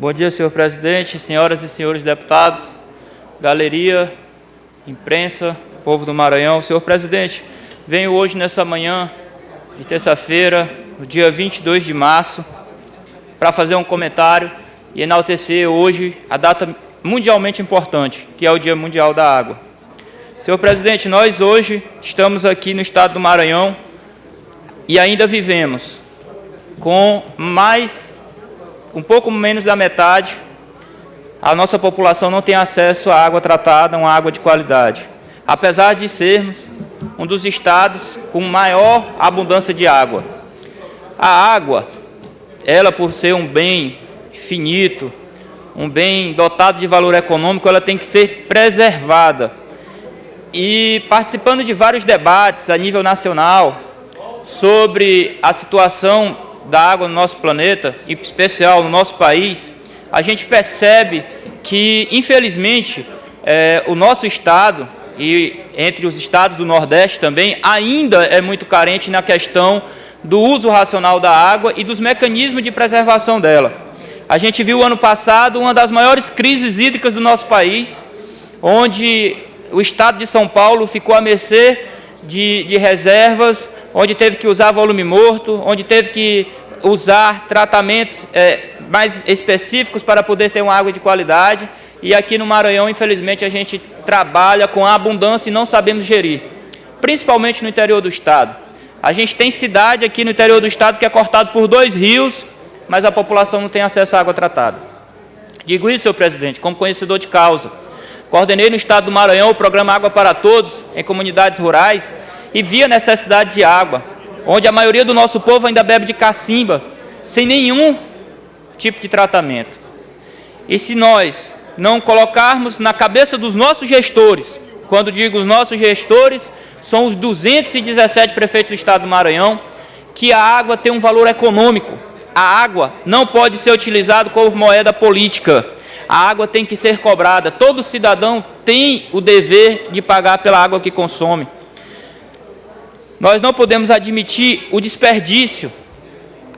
Bom dia, senhor presidente, senhoras e senhores deputados, galeria, imprensa, povo do Maranhão. Senhor presidente, venho hoje nessa manhã de terça-feira, no dia 22 de março, para fazer um comentário e enaltecer hoje a data mundialmente importante, que é o Dia Mundial da Água. Senhor presidente, nós hoje estamos aqui no estado do Maranhão e ainda vivemos com um pouco menos da metade, a nossa população não tem acesso à água tratada, uma água de qualidade, apesar de sermos um dos estados com maior abundância de água. A água, ela por ser um bem finito, um bem dotado de valor econômico, ela tem que ser preservada. E participando de vários debates a nível nacional sobre a situação da água no nosso planeta, em especial no nosso país, a gente percebe que, infelizmente, o nosso estado, e entre os estados do Nordeste também, ainda é muito carente na questão do uso racional da água e dos mecanismos de preservação dela. A gente viu ano passado uma das maiores crises hídricas do nosso país, onde o estado de São Paulo ficou à mercê de reservas, onde teve que usar volume morto, onde teve que usar tratamentos mais específicos para poder ter uma água de qualidade. E aqui no Maranhão, infelizmente, a gente trabalha com abundância e não sabemos gerir, principalmente no interior do estado. A gente tem cidade aqui no interior do estado que é cortado por 2 rios, mas a população não tem acesso à água tratada. Digo isso, senhor presidente, como conhecedor de causa. Coordenei no estado do Maranhão o programa Água para Todos, em comunidades rurais, e vi a necessidade de água, onde a maioria do nosso povo ainda bebe de cacimba, sem nenhum tipo de tratamento. E se nós não colocarmos na cabeça dos nossos gestores, quando digo os nossos gestores, são os 217 prefeitos do estado do Maranhão, que a água tem um valor econômico. A água não pode ser utilizada como moeda política. A água tem que ser cobrada. Todo cidadão tem o dever de pagar pela água que consome. Nós não podemos admitir o desperdício.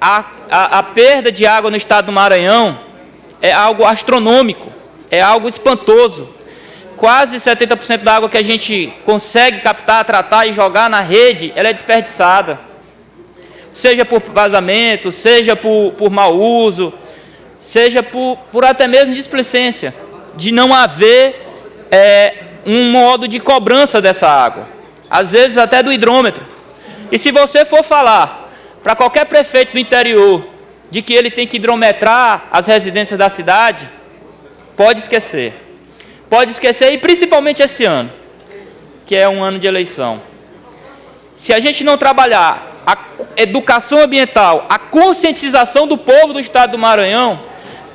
A perda de água no estado do Maranhão é algo astronômico, é algo espantoso. Quase 70% da água que a gente consegue captar, tratar e jogar na rede, ela é desperdiçada. Seja por vazamento, seja por mau uso, seja por até mesmo displicência, de não haver um modo de cobrança dessa água, às vezes até do hidrômetro. E se você for falar para qualquer prefeito do interior de que ele tem que hidrometrar as residências da cidade, pode esquecer. Pode esquecer, e principalmente esse ano, que é um ano de eleição. Se a gente não trabalhar a educação ambiental, a conscientização do povo do estado do Maranhão,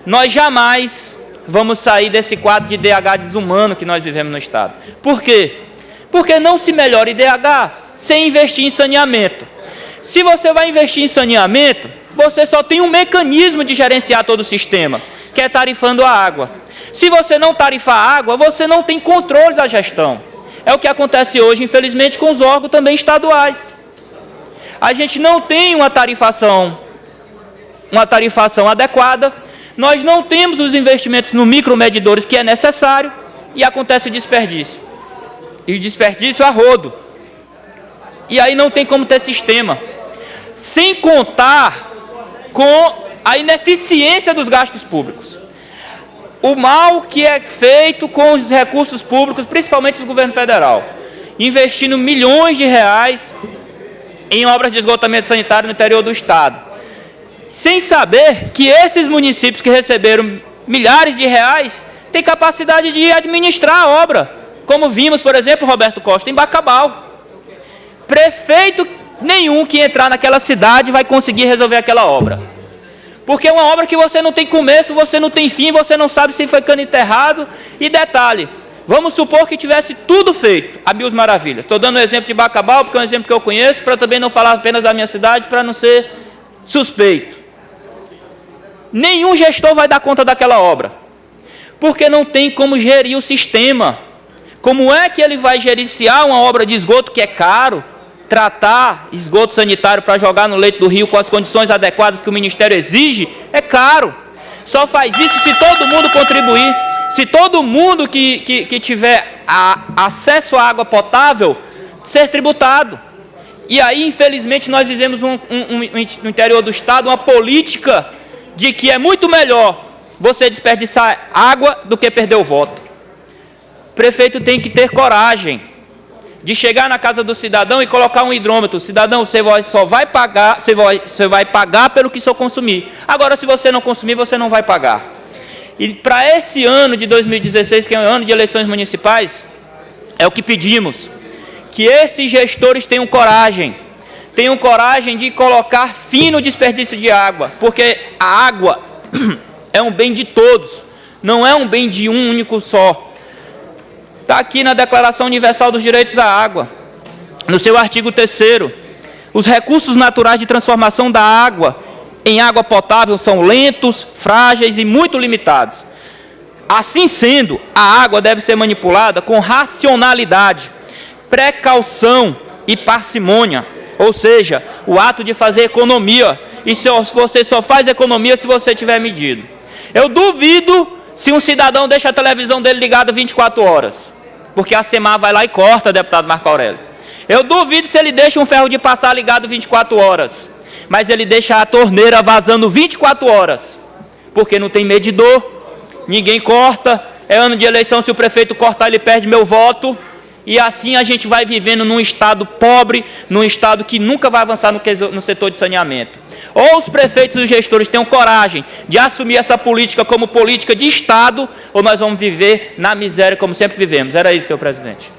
nós jamais vamos sair desse quadro de IDH desumano que nós vivemos no estado. Por quê? Porque não se melhora IDH sem investir em saneamento. Se você vai investir em saneamento, você só tem um mecanismo de gerenciar todo o sistema, que é tarifando a água. Se você não tarifar a água, você não tem controle da gestão. É o que acontece hoje, infelizmente, com os órgãos também estaduais. A gente não tem uma tarifação adequada, nós não temos os investimentos no micromedidores que é necessário e acontece desperdício. E desperdício a rodo. E aí não tem como ter sistema. Sem contar com a ineficiência dos gastos públicos. O mal que é feito com os recursos públicos, principalmente do governo federal, investindo milhões de reais em obras de esgotamento sanitário no interior do estado, sem saber que esses municípios que receberam milhares de reais têm capacidade de administrar a obra, como vimos, por exemplo, Roberto Costa, em Bacabal. Prefeito nenhum que entrar naquela cidade vai conseguir resolver aquela obra. Porque é uma obra que você não tem começo, você não tem fim, você não sabe se foi cano enterrado. E detalhe, vamos supor que tivesse tudo feito, a mil maravilhas. Estou dando o exemplo de Bacabal, porque é um exemplo que eu conheço, para também não falar apenas da minha cidade, para não ser suspeito. Nenhum gestor vai dar conta daquela obra, porque não tem como gerir o sistema. Como é que ele vai gerenciar uma obra de esgoto que é caro, tratar esgoto sanitário para jogar no leito do rio com as condições adequadas que o Ministério exige, é caro. Só faz isso se todo mundo contribuir, se todo mundo que tiver acesso à água potável ser tributado. E aí, infelizmente, nós vivemos no interior do Estado uma política de que é muito melhor você desperdiçar água do que perder o voto. O prefeito tem que ter coragem de chegar na casa do cidadão e colocar um hidrômetro. Cidadão, você vai pagar pelo que só consumir. Agora, se você não consumir, você não vai pagar. E para esse ano de 2016, que é um ano de eleições municipais, é o que pedimos, que esses gestores tenham coragem de colocar fim no desperdício de água, porque a água é um bem de todos, não é um bem de um único só. Está aqui na Declaração Universal dos Direitos à Água, no seu artigo 3º, os recursos naturais de transformação da água em água potável são lentos, frágeis e muito limitados. Assim sendo, a água deve ser manipulada com racionalidade, precaução e parcimônia, ou seja, o ato de fazer economia. E você só faz economia se você tiver medido. Eu duvido se um cidadão deixa a televisão dele ligada 24 horas, porque a SEMAR vai lá e corta, deputado Marco Aurélio. Eu duvido se ele deixa um ferro de passar ligado 24 horas, mas ele deixa a torneira vazando 24 horas, porque não tem medidor, ninguém corta. É ano de eleição, se o prefeito cortar, ele perde meu voto. E assim a gente vai vivendo num estado pobre, num estado que nunca vai avançar no setor de saneamento. Ou os prefeitos e os gestores tenham coragem de assumir essa política como política de Estado, ou nós vamos viver na miséria como sempre vivemos. Era isso, senhor presidente.